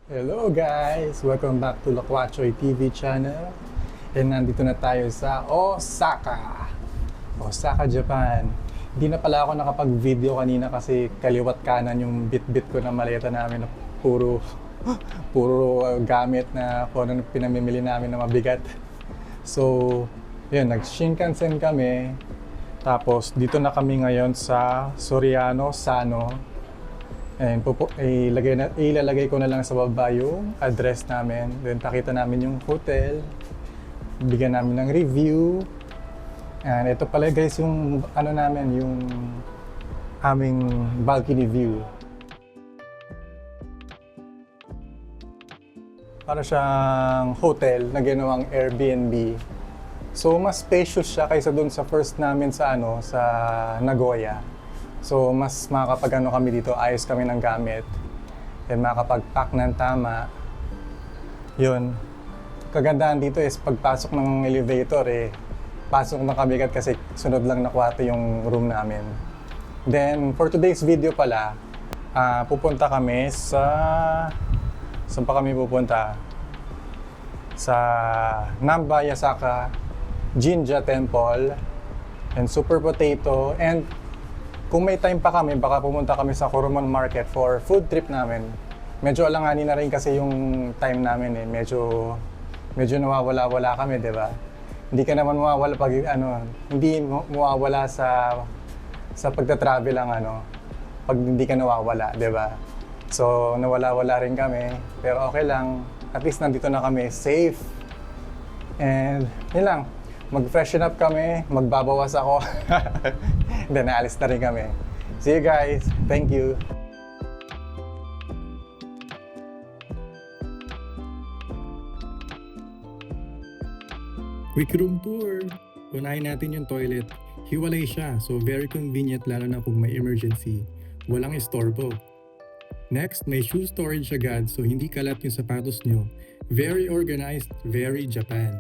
Hello guys! Welcome back to Lakwachoy TV channel. And nandito na tayo sa Osaka. Osaka, Japan. Hindi na pala ako nakapag-video kanina kasi kaliwat kanan yung bit-bit ko na maleta namin na puro gamit na kung ano pinamimili namin na mabigat. So, yun, nag-Shinkansen kami. Tapos, dito na kami ngayon sa Soriano, Sano. And ilalagay ko na lang sa baba yung address namin. Then pakita namin yung hotel. Bigyan namin ng review. And ito pala guys yung ano namin, yung aming balcony view. Para siyang hotel na ginawang Airbnb. So mas spacious siya kaysa dun sa first namin sa sa Nagoya. So, mas makakapag kami dito, ayos kami ng gamit. Then makakapag-pack ng tama. Yun. Kagandahan dito is pagpasok ng elevator pasok na kami agad kasi sunod lang na kwarto yung room namin. Then, for today's video pala, pupunta kami sa... Saan pa kami pupunta? Sa Namba Yasaka Jinja Temple and Super Potato and kung may time pa kami, baka pumunta kami sa Kurumon Market for food trip namin. Medyo alanganin na rin kasi yung time namin medyo nawawala-wala kami, 'di ba? Hindi ka naman mawawala pag hindi mawawala sa pagta-travel ang pag hindi ka nawawala, 'di ba? So, nawala-wala rin kami, pero okay lang. At least nandito na kami, safe. And yun lang. Mag-freshen up kami, magbabawas ako. Then naalis na rin kami. See you guys. Thank you. Quick room tour. Unahin natin yung toilet. Hiwalay siya, so very convenient lalo na kung may emergency. Walang istorbo. Next, may shoe storage agad so hindi kalat yung sapatos nyo. Very organized, very Japan.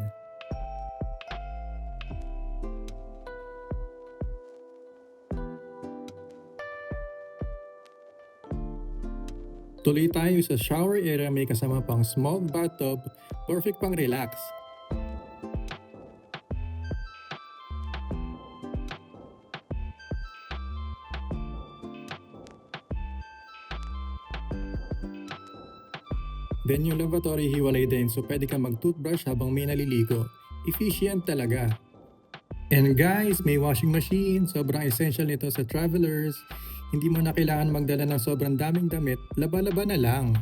Tuloy tayo sa shower area, may kasama pang small bathtub, perfect pang relax. Then yung lavatory hiwalay din so pwede kang mag-toothbrush habang may naliligo. Efficient talaga. And guys, may washing machine. Sobrang essential nito sa travelers. Hindi mo na kailangan magdala ng sobrang daming damit, laba-laba na lang.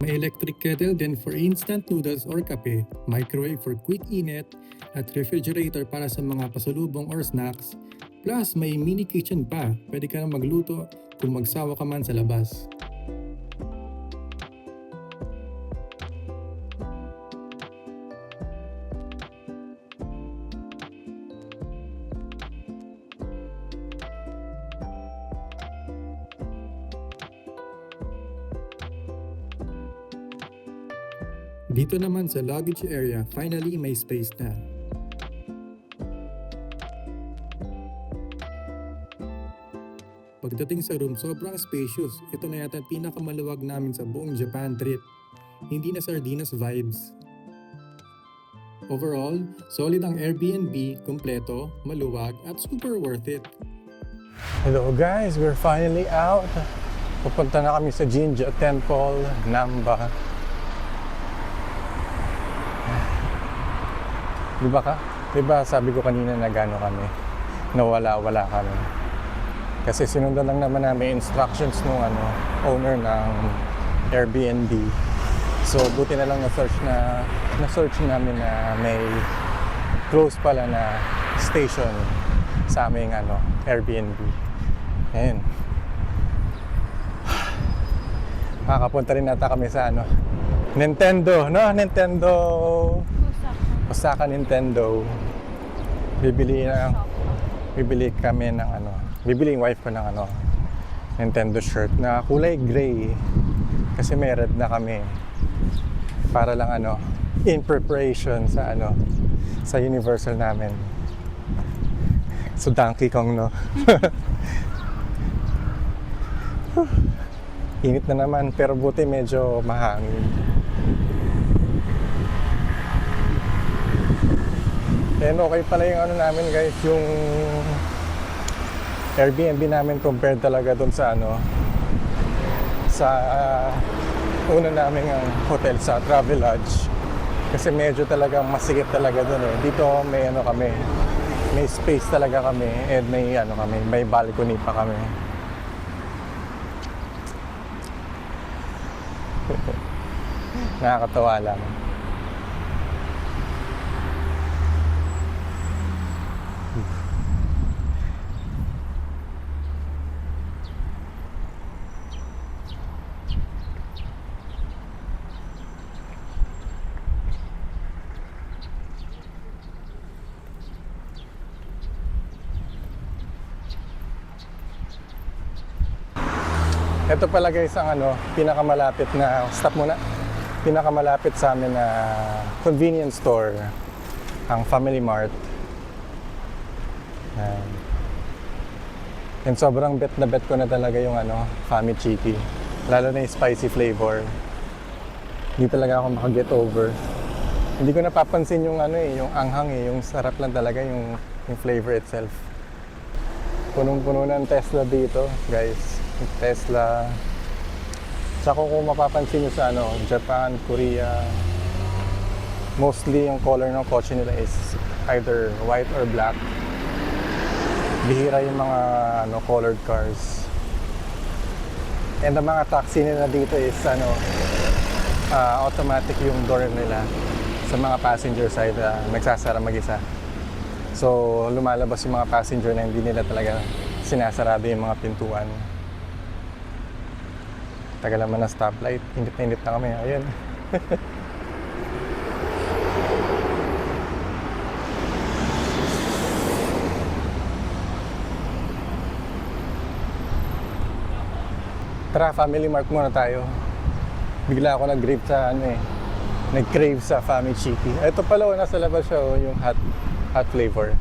May electric kettle din for instant noodles or kape, microwave for quick init, at refrigerator para sa mga pasalubong or snacks. Plus, may mini kitchen pa, pwede ka na magluto kung magsawa ka man sa labas. Dito naman sa luggage area, finally may space na. Pagdating sa room, sobrang spacious. Ito na yata pinakamaluwag namin sa buong Japan trip. Hindi na sardinas vibes. Overall, solid ang Airbnb, kumpleto, maluwag at super worth it. Hello guys, we're finally out. Pupunta na kami sa Jinja Temple, Namba. Diba sabi ko kanina na gano'n kami, nawala-wala kami. Kasi sinundan lang naman namin instructions nung owner ng Airbnb. So buti na lang na-search namin na may close pala na station sa aming Airbnb. Ayun. Makakapunta rin nata kami sa Nintendo, no? Nintendo Osaka Nintendo. Bibili kami ng bibili yung wife ko ng Nintendo shirt na kulay gray kasi may red na kami para lang in preparation sa sa Universal namin. So Donkey Kong, no? Init na naman, pero buti medyo mahangin. And okay pala yung ano namin guys, yung Airbnb namin compared talaga dun sa ano, sa una namin ang hotel sa Travelodge. Kasi medyo talagang masikip talaga dun eh. Dito may ano kami, may space talaga kami and may ano kami, may balcony pa kami. Nakakatawa lang. Ito pala guys ang ano, pinakamalapit na, stop muna, pinakamalapit sa amin na convenience store, ang Family Mart. Yan. And sobrang bet na bet ko na talaga yung ano, Fami Chiki. Lalo na yung spicy flavor. Hindi talaga ako makaget over. Hindi ko napapansin yung ano eh, yung anghang eh, yung sarap lang talaga yung flavor itself. Punong-puno ng Tesla dito, guys. Tesla. Tsaka kung mapapansin nyo sa ano, Japan, Korea, mostly yung color ng kotse nila is either white or black. Bihira yung mga ano, colored cars. And ang mga taxi nila dito is ano, automatic yung door nila sa mga passenger side, nagsasara mag-isa. So lumalabas yung mga passenger na hindi nila talaga sinasarado yung mga pintuan. Tagal naman na stoplight. Init na init na kami. Ayun. Tara, Family Mart muna tayo. Bigla ako nag-crave sa ano eh. Nag-crave sa Fami Chiki. Ito pala, nasa labas siya, yung hot flavor.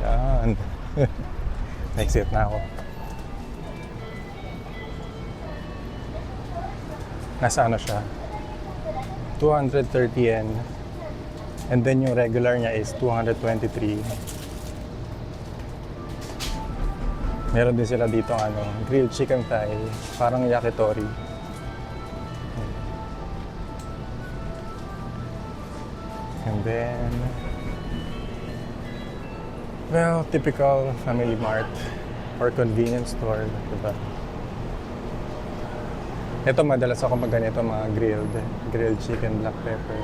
Yan. Exit na ako. Nasa ano siya? 230 yen. And then yung regular niya is 223. Meron din sila dito ano, grilled chicken thigh, parang yakitori. And then, well, typical Family Mart or convenience store, diba? Ito madalas ako magganito, mga grilled chicken, black pepper.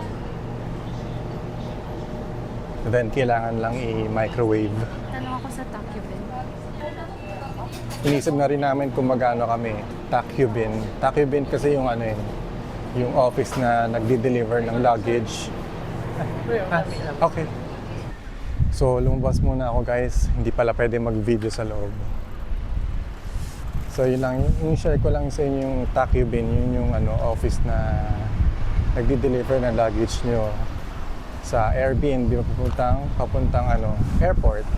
And then kailangan lang i-microwave. Tanong ako sa Takubin. Inisip na rin namin kung magano kami, Takubin. Takubin kasi yung ano yun, yung office na nagdi-deliver ng luggage. Okay. So lumabas muna ako guys, hindi pala pwede mag-video sa loob. So yun lang, yung share ko lang sa inyo yung Takubin, yun yung ano, office na nagdi-deliver ng luggage nyo sa Airbnb papuntang ano, airport.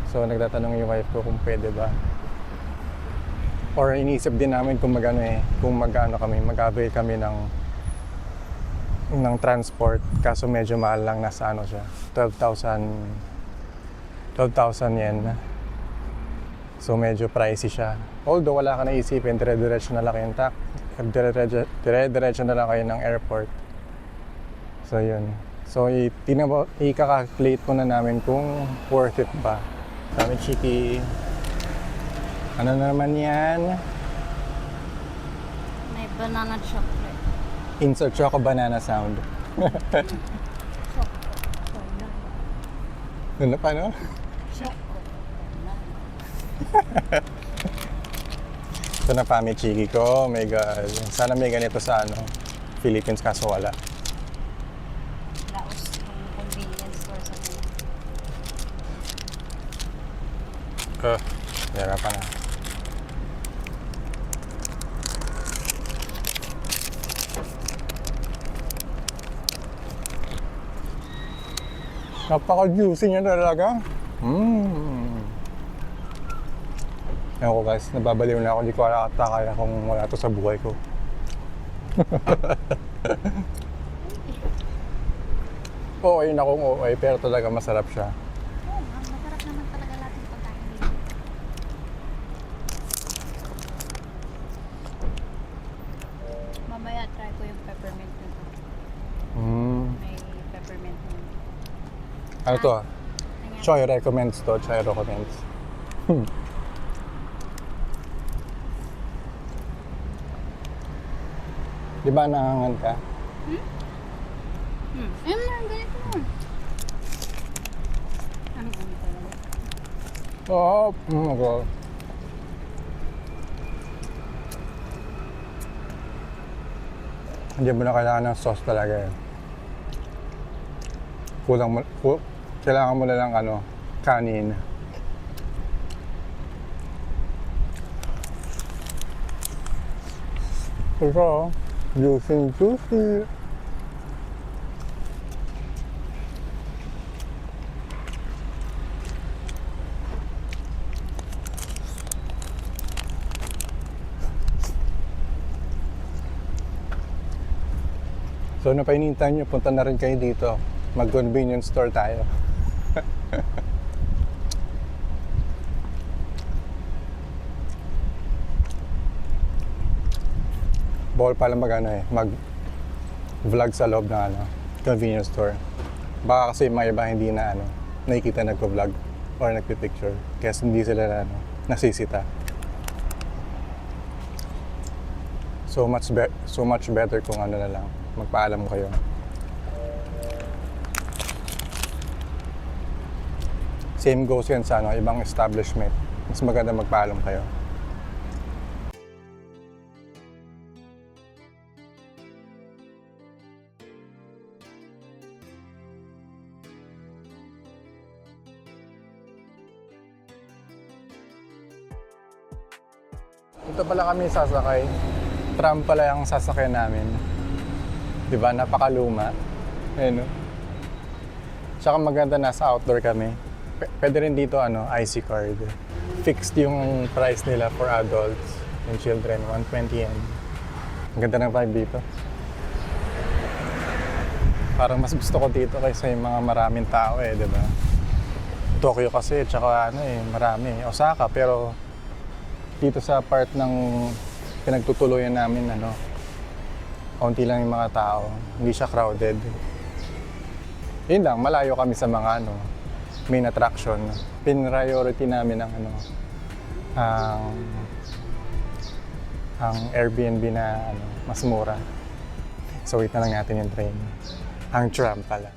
So nagtatanong yung wife ko kung pwede ba. Or iniisip din namin kung magano kami, mag-avail kami ng transport, kaso medyo mahal lang, nasa ano siya, 12,000 yen. So medyo pricey siya. Although wala ka naisipin, dire-diretso na lang kayo dire-diretso na lang kayo ng airport. So yun. So i-calculate muna namin kung worth it ba. Fami Chiki. Ano na naman yan? May banana chocolate. Insert choco banana sound. Ano pa, no? Ito na Fami Chiki ko. Oh my God. Sana may ganito sa ano, Philippines, kaso wala. Laos yung convenience store sa mga. Hirapan na. Napaka-juicy niya talaga. Ewan ko guys, nababaliw na ako. Hindi ko kaya kung wala to sa buhay ko. Oo, yun akong OA, pero talaga masarap siya. Oo, masarap naman talaga lahat ng pagkain dito. Mamaya try ko yung peppermint nito. May peppermint nito. Ano to? Tingnan. Choy recommends to. Choy recommends. Di ba nangangan ka? Ayun na, ganito mo. Ang ano talaga. Oo. Okay. Hindi mo na kailangan ng sauce talaga eh. Kailangan mo na lang kanin. Ito, juicy. So, ano pa hinihintay nyo? Punta na rin kayo dito. Mag-convenience store tayo. Bawal pala mag-vlog sa loob ng convenience store. Baka kasi yung mga iba hindi na nakikita nagpo-vlog or nagpi-picture. Kaya hindi sila nasisita. So much better kung na lang, magpaalam kayo. Same goes yan sa ibang establishment. Mas maganda magpaalam kayo. Ito pala kami sasakay. Tram pala yung sasakyan namin. Di ba? Napakaluma. Ayun, no? Tsaka maganda, nasa outdoor kami. Pwede rin dito, IC card. Fixed yung price nila for adults and children, 120 yen. Ang ganda ng vibe dito. Parang mas gusto ko dito kaysa yung mga maraming tao di ba? Tokyo kasi, tsaka marami. Osaka, pero dito sa part ng pinagtutuluyan namin, kaunti lang yung mga tao. Hindi siya crowded. Yun lang, malayo kami sa mga main attraction. Pin-priority namin ang Airbnb na mas mura. So wait na lang natin yung train. Ang tram pala.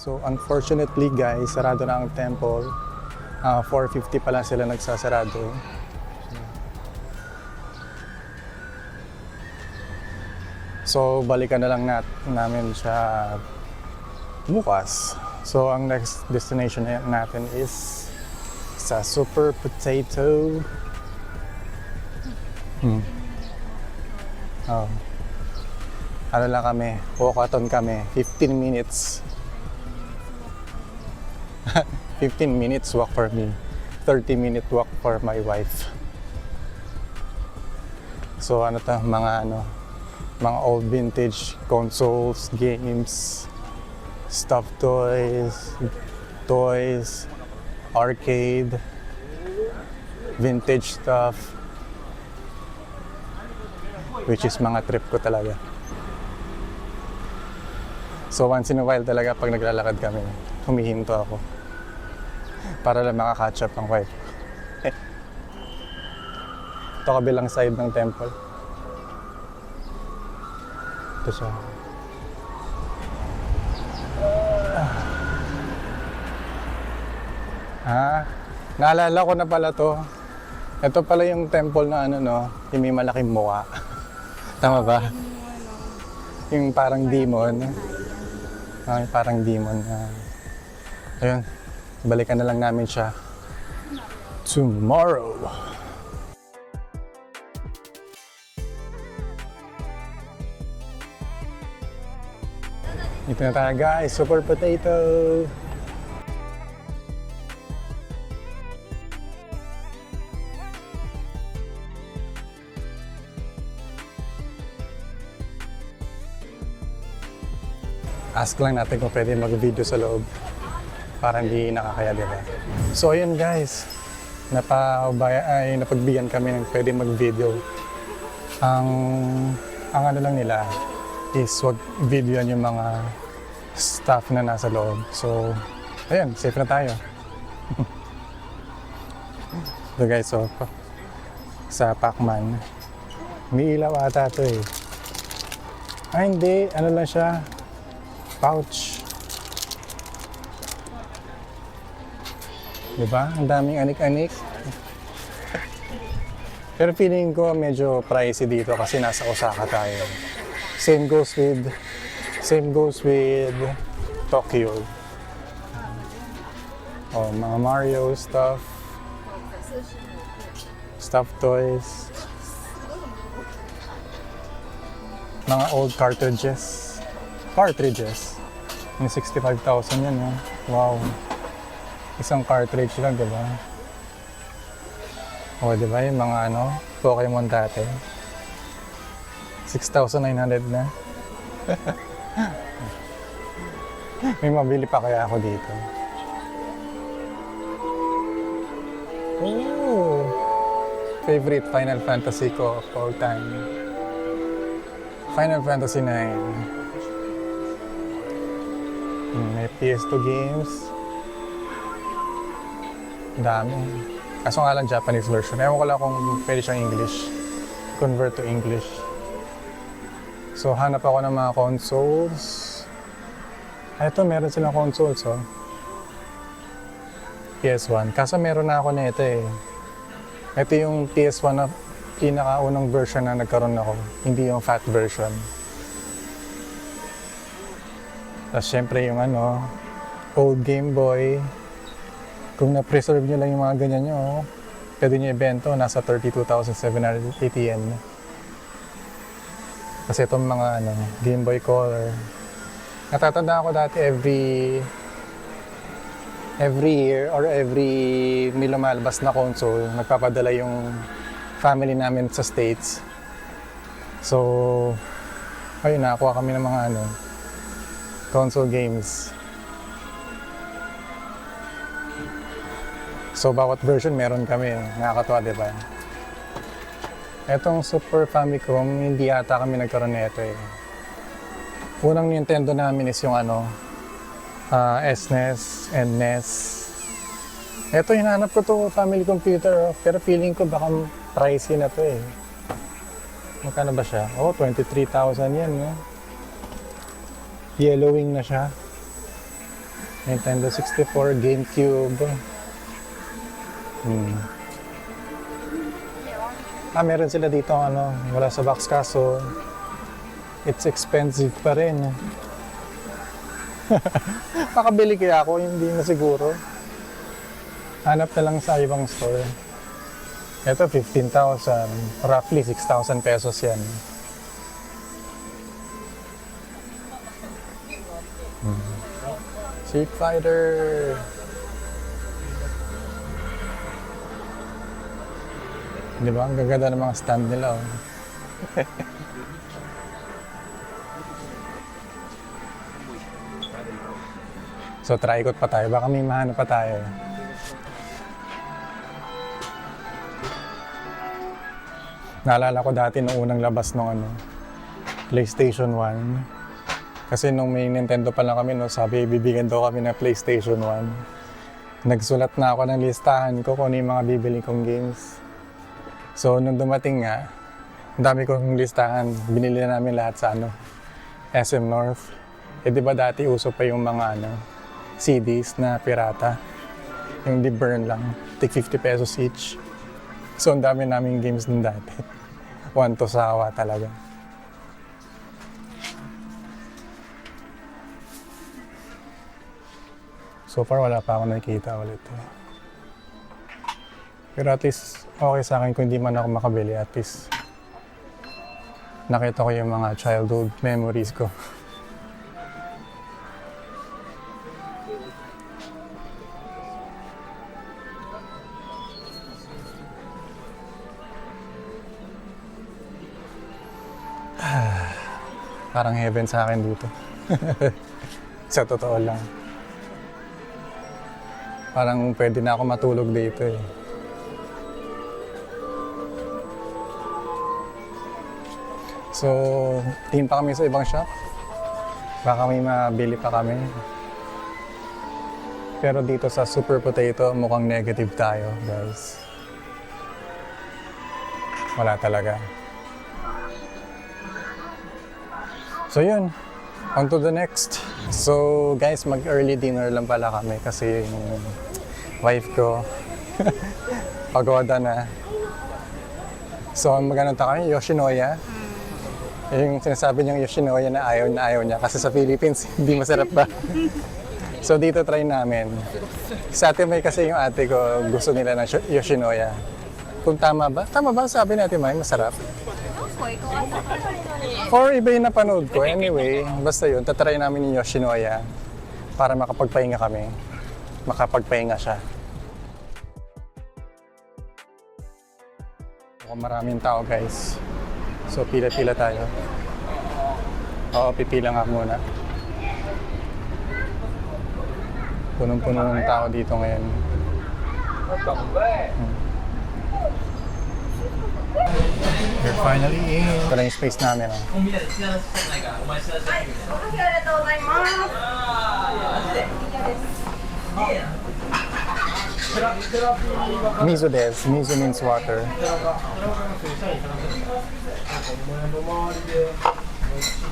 So unfortunately guys, sarado na ang temple. 4:50 pa lang sila nagsasarado. So balikan na lang namin siya bukas. So ang next destination natin is sa Super Potato. Ano lang kami, walkathon kami, 15 minutes. 15 minutes walk for me, 30-minute walk for my wife. So mga old vintage consoles, games, stuffed toys, arcade, vintage stuff, which is mga trip ko talaga. So once in a while talaga pag naglalakad kami, humihinto ako para lang makaka-catch up ang wife. Ito kabilang side ng temple. Ito siya. Naalala ko na pala to. Ito pala yung temple na ano, no? Yung may malaking mukha. Tama ba? Yung parang demon. Ay, parang demon. Ayun, balikan na lang namin siya tomorrow. Ito na tayo guys, super potato. Ask lang natin kung pwede mag-video sa loob para hindi nakakaya, diba? So ayun guys, napagbigyan kami ng pwede mag-video. Ang ano lang nila is wag videoan yung mga staff na nasa loob. So ayun, safe na tayo. So guys, so sa Pacman, may ilaw ata ito eh. Ay hindi, ano lang siya, pouch. Diba? Ang daming anik-anik. Pero feeling ko medyo pricey dito kasi nasa Osaka tayo. Same goes with Tokyo. Oh, mga Mario stuff. Stuffed toys. Mga old cartridges. Yung 65,000 yan, eh. Wow. Isang cartridge lang, di ba? O, di ba? Yung mga Pokemon dati. 6,900 na. May mabili pa kaya ako dito. Oh! Favorite Final Fantasy ko of all time. Final Fantasy 9. May PS2 games. Dami. Kaso nga lang Japanese version. Ewan ko lang kung pwede siyang English. Convert to English. So, hanap ako ng mga consoles. Ito, meron silang consoles, oh. PS1. Kaso meron na ako na ito, eh. Ito yung PS1 na pinakaunang version na nagkaroon ako. Hindi yung fat version. Tapos syempre yung old Game Boy. Kung na-preserve nyo lang yung mga ganyan nyo, pwede nyo ibento, nasa 32,780 yen. Kasi itong mga Game Boy Color. Natatanda ako dati every year or every may lumalabas na console, nagpapadala yung family namin sa States. So, ayun, nakakuha kami ng mga console games. So, bawat version meron kami. Nakakatuwa, di ba? Etong Super Famicom, hindi ata kami nagkaroon nito eh. Unang Nintendo namin is yung SNES and NES. Ito, hinanap ko to family computer, pero feeling ko baka pricey na to eh. Magkano ba siya? Oh, 23,000 yan, no? Yellowing na siya. Nintendo 64, GameCube. Meron sila dito wala sa box kaso it's expensive pa rin. Makabili kaya ako, hindi na siguro. Hanap na lang sa ibang store. Ito 15,000, roughly 6,000 pesos yan. Street Fighter. Di ba? Ang gaganda ng mga stand nila. Oh. So, try ikot pa tayo. Baka may mahanap pa tayo. Naalala ko dati nung unang labas ng PlayStation 1. Kasi nung may Nintendo pa lang kami, sabi bibigyan daw kami ng PlayStation 1. Nagsulat na ako ng listahan ko kung ano yung mga bibili kong games. So, nung dumating nga, ang dami kong listahan. Binili na namin lahat sa SM North. Di ba dati uso pa yung mga CDs na pirata. Yung di-burn lang. Take 50 pesos each. So, ang dami naming games din dati. One to sawa talaga. So far, wala pa ako nakikita ulit. Pero at least, okay sa akin kung hindi man ako makabili. At least, nakita ko yung mga childhood memories ko. Parang heaven sa akin dito. Sa totoo lang. Parang pwede na ako matulog dito eh. So, tingin pa kami sa ibang shop. Baka may mabili pa kami. Pero dito sa Super Potato, mukhang negative tayo, guys. Wala talaga. So yun, on to the next. So guys, mag-early dinner lang pala kami kasi yung wife ko pagoda na. So magano tayo, Yoshinoya. Yung sinasabi niyang Yoshinoya na ayaw niya kasi sa Philippines hindi masarap ba. So dito try namin. Sa Ate May kasi yung ate ko gusto nila ng Yoshinoya. Kung tama ba? Tama ba sabi natin May masarap? Okay, kung ano ka. Or iba yung napanood ko. Anyway, basta yun, tatry namin yung Yoshinoya para makapagpahinga kami. Makapagpahinga siya. Mukhang maraming tao guys. So pila-pila tayo. Oo, pipila nga muna. Punong-puno ng tao dito ngayon. We're finally in. Ito na yung space namin. Oh. Miso des. Miso means water.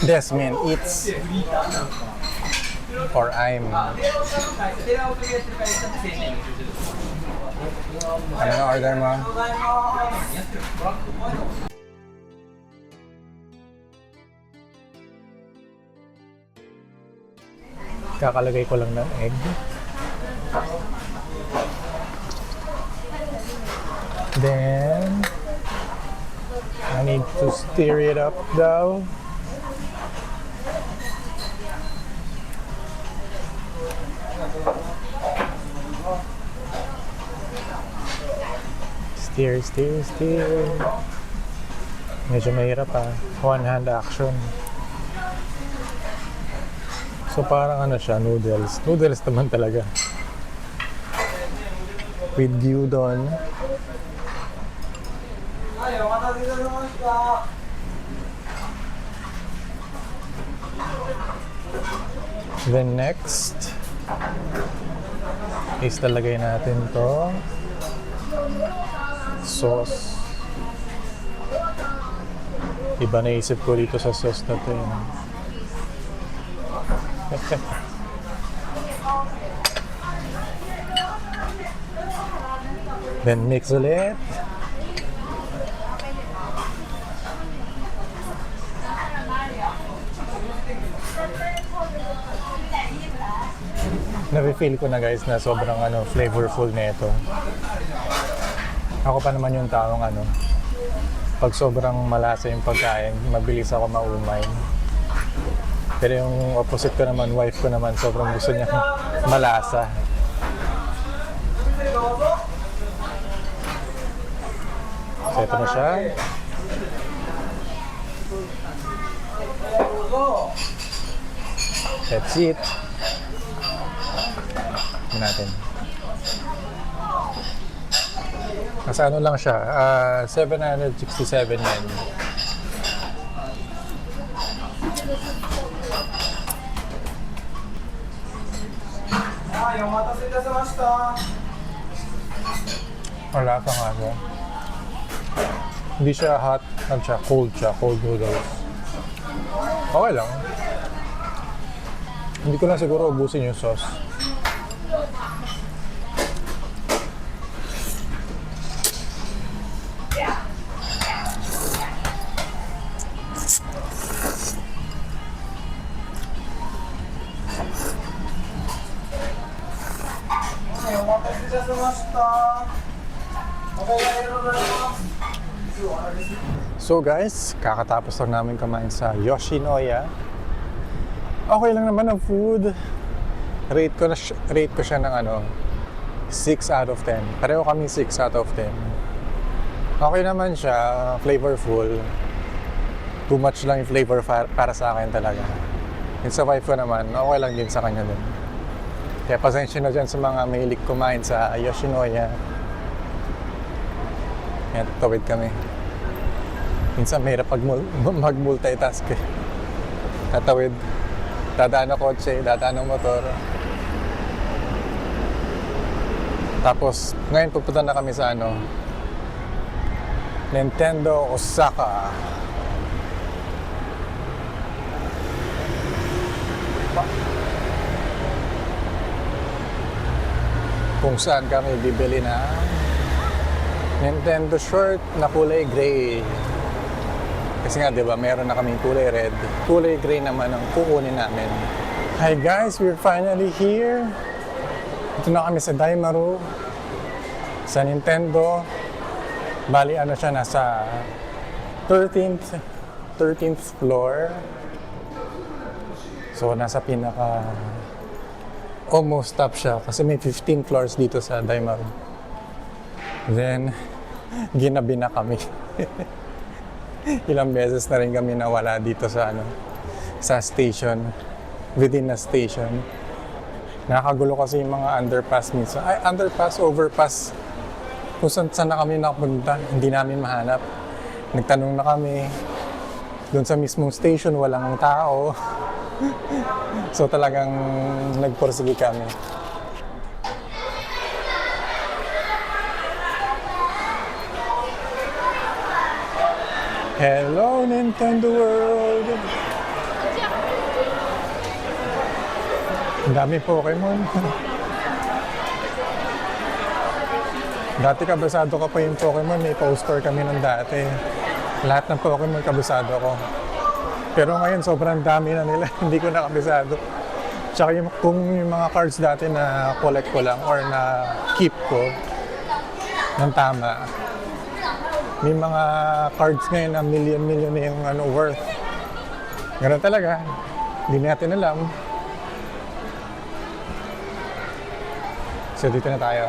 Des mean eats. Or I'm. Ano na order mo? Kakalagay ko lang ng egg. Then, I need to stir it up though. Stir. Medyo mahirap one hand action. So parang ano siya, noodles. Noodles naman talaga. With gyudon. Then next is talagay natin to sauce. Iba na isip ko dito sa sauce na to yun. Then mix ulit. Nafe-feel ko na guys na sobrang flavorful na ito. Ako pa naman yung taong pag sobrang malasa yung pagkain, mabilis ako maumay. Pero yung opposite ko naman, wife ko naman, sobrang gusto niya malasa. So ito na siya. That's it. Natin. Kasi lang siya, 767 yen. Wala pa nga siya. Hindi siya hot, cold noodles. Okay lang. Hindi ko lang siguro ubusin yung sauce. So guys, kakatapos lang namin kumain sa Yoshinoya. Okay lang naman ang food. Rate ko siya ng 6 out of 10. Pareho kami 6 out of 10. Okay naman siya, flavorful. Too much lang yung flavor para sa akin talaga. Yung sa wife ko naman, okay lang din sa kanya din. Kaya pasensya na dyan sa mga mahilig kumain sa Yoshinoya. Kaya tawid kami. Minsan mahirap mag-multitask eh. Tatawid. Dadaan ng kotse, dadaan ng motor. Tapos, ngayon pupunta na kami sa Nintendo Osaka. Kung saan kami bibili ng Nintendo shirt na kulay gray. Kasi nga, di ba, meron na kaming kulay red. Kulay gray naman ang kukunin namin. Hi guys, we're finally here. Ito na kami sa Daimaru. Sa Nintendo. Bali, siya, nasa 13th floor. So, nasa pinaka... Almost top siya. Kasi may 15 floors dito sa Daimaru. Then, ginabi na kami. Ilang beses na rin kami nawala dito sa sa station, within a station. Nakakagulo kasi yung mga underpass minsan. Ay, underpass, overpass. Kung saan na kami nakapunta, hindi namin mahanap. Nagtanong na kami. Doon sa mismong station, walang tao. So talagang nagporsige kami. Hello, Nintendo World! Ang dami Pokemon. Dati kabisado ko pa yung Pokemon. May poster kami ng dati. Lahat ng Pokemon kabisado ko. Pero ngayon sobrang dami na nila. Hindi ko na kabisado. Tsaka kung yung mga cards dati na collect ko lang or na keep ko ng tama. May mga cards ngayon na million na yung worth. Ganun talaga. Hindi natin alam. So dito na tayo.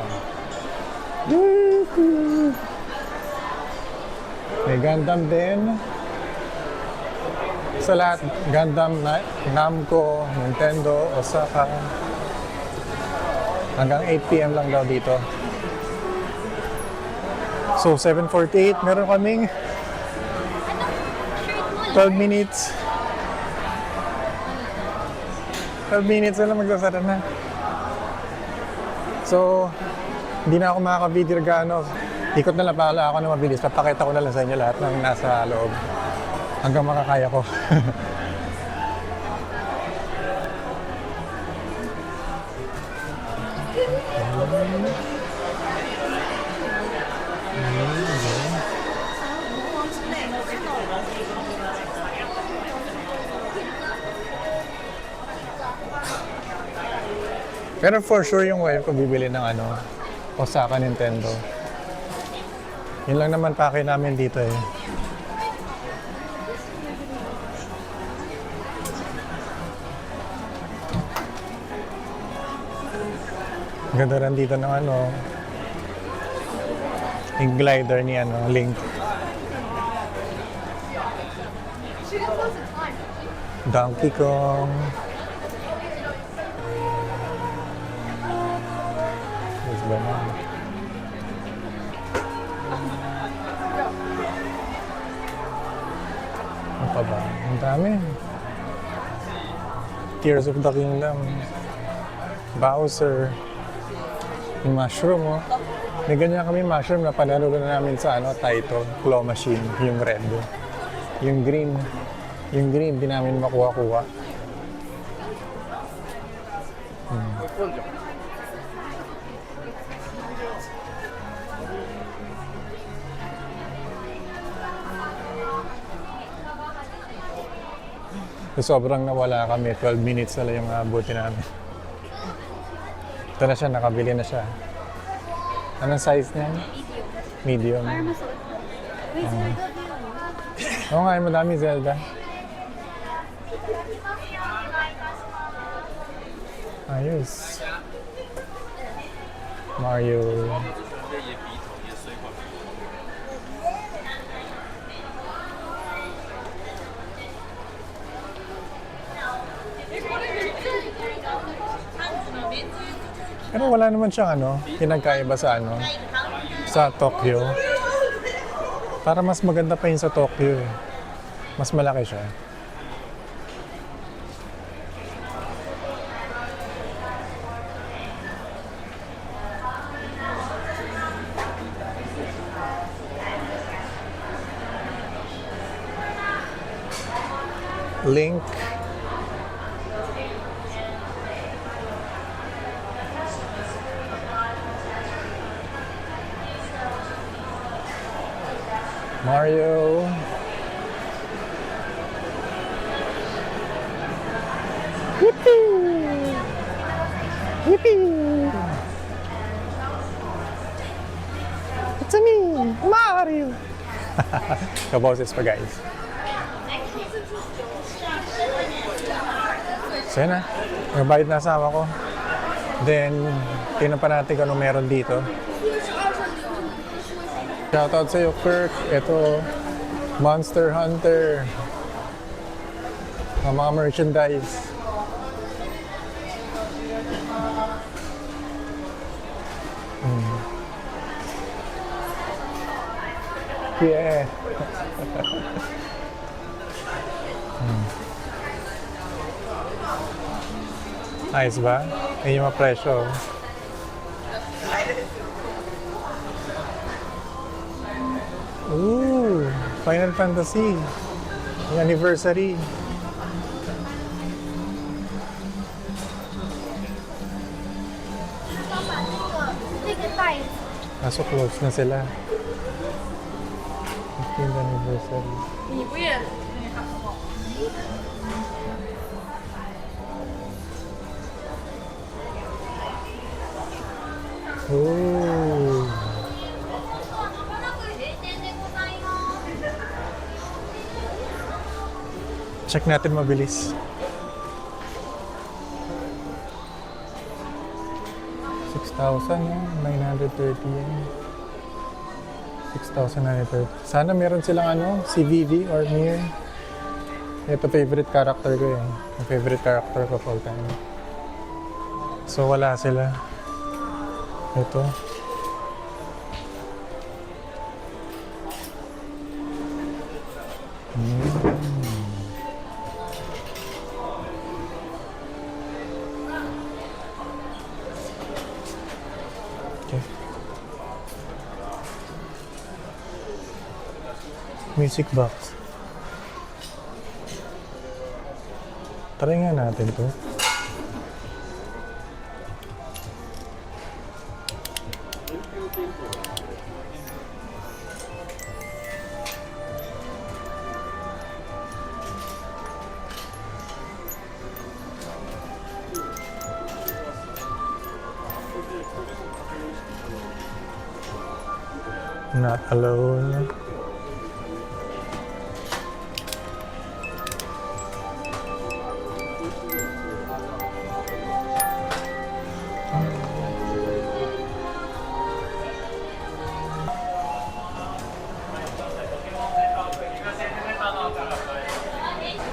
May Gundam din. Sa lahat, Gundam, Namco, Nintendo, Osaka. Hanggang 8 PM lang daw dito. So, 7:48, meron kaming 12 minutes. 12 minutes na lang magsasara na. So, hindi na ako makaka-video gaano. Ikot na lang pala ako na mabilis. Papakita ko na lang sa inyo lahat ng nasa loob. Hanggang makakaya ko. Pero for sure yung wife ko bibili ng Osaka Nintendo. Yun lang naman pake namin dito eh. Ganda rin dito ng yung glider ni Link. Donkey Kong. Yes, ba na? Ano pa ba? Ang dami. Tears of the Kingdom. Bowser. Yung mushroom, oh. May ganyan kami mushroom na panalo na namin sa Taito, claw machine, yung red. Yung green, di namin makuha-kuha. So, sobrang nawala kami, 12 minutes na lang yung abutin namin. Ito na siya, nakabili na siya. Anong size niya? Medium. Para masuot mo. Wait, Zelda view. Oo nga, madami Zelda. Ayos. Mario. Pero wala naman siyang pinagkaiba sa sa Tokyo. Para mas maganda pa yun sa Tokyo eh. Mas malaki siya. Link. Mario. Yippee! Yippee! It's me, Mario! Kaboses pa guys. So yun na, nagbayad na asawa ko. Then, tingnan pa natin kung ano meron dito. Shoutout sa'yo, Kirk. Ito, Monster Hunter. Ang mga merchandise. Yeah. Ayos ba? Ayun yung mga presyo. Ooh, Final Fantasy. Yung anniversary. Kaso close na sila. 15th anniversary. Ooh. Check natin mabilis. 6,930 yen. 6,930. Sana meron silang CVV or Nier. Ito favorite character ko eh. Yung favorite character ko all time. So wala sila. Ito. Okay. Music box. Try nga natin to. Not alone.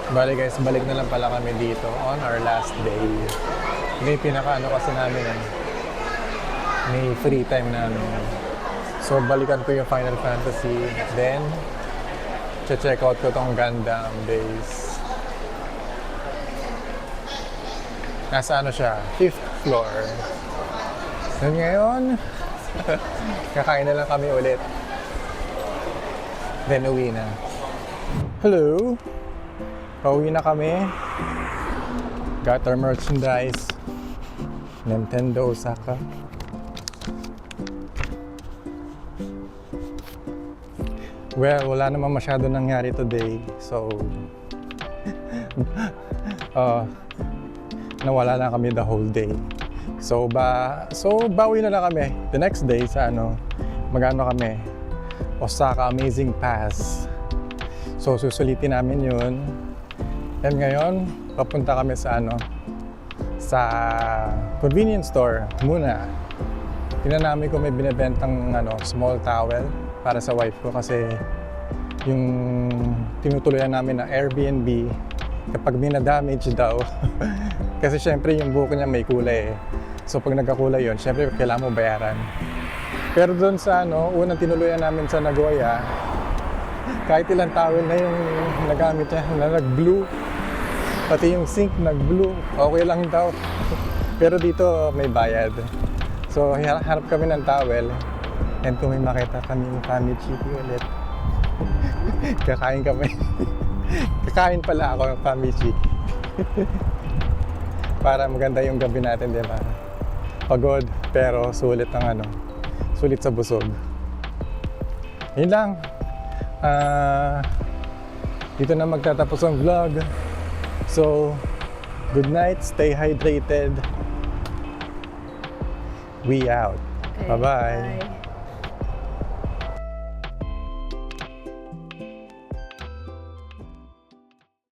Bali guys, balik na lang pala kami dito on our last day. May kasi namin may free time na So balikan ko yung Final Fantasy, then check out ko tong Gundam base. Nasa siya, 5th floor. Then ngayon, kakain na lang kami ulit. Then uwi na. Hello! Pauwi na kami. Got our merchandise. Nintendo Osaka. Well, wala naman masyado nangyari today. So, nawala na kami the whole day. So bawi na lang kami. The next day sa magano kami, Osaka Amazing Pass. So susulitin namin yun. And ngayon, papunta kami sa sa convenience store muna. Tingnan namin kung may binebentang small towel para sa wife ko kasi yung tinutuluyan namin na Airbnb kapag may na-damage daw. Kasi syempre yung buhok niya may kulay eh. So pag nagkakulay yun, syempre kailangan mo bayaran. Pero doon sa unang tinuluyan namin sa Nagoya, kahit ilang towel na yung nagamit niya na nag-blue, pati yung sink nag-blue, okay lang daw. Pero dito may bayad. So hanap kami ng towel and kung may makita kami yung Family Chicky ulit, kakain kami. Kakain pala ako ng Family Chicky. Para maganda yung gabi natin, di ba? Pagod, pero sulit ang sulit sa busog. Yun lang. Dito na magtatapos ang vlog. So, good night, stay hydrated. We out. Okay, Bye-bye. bye.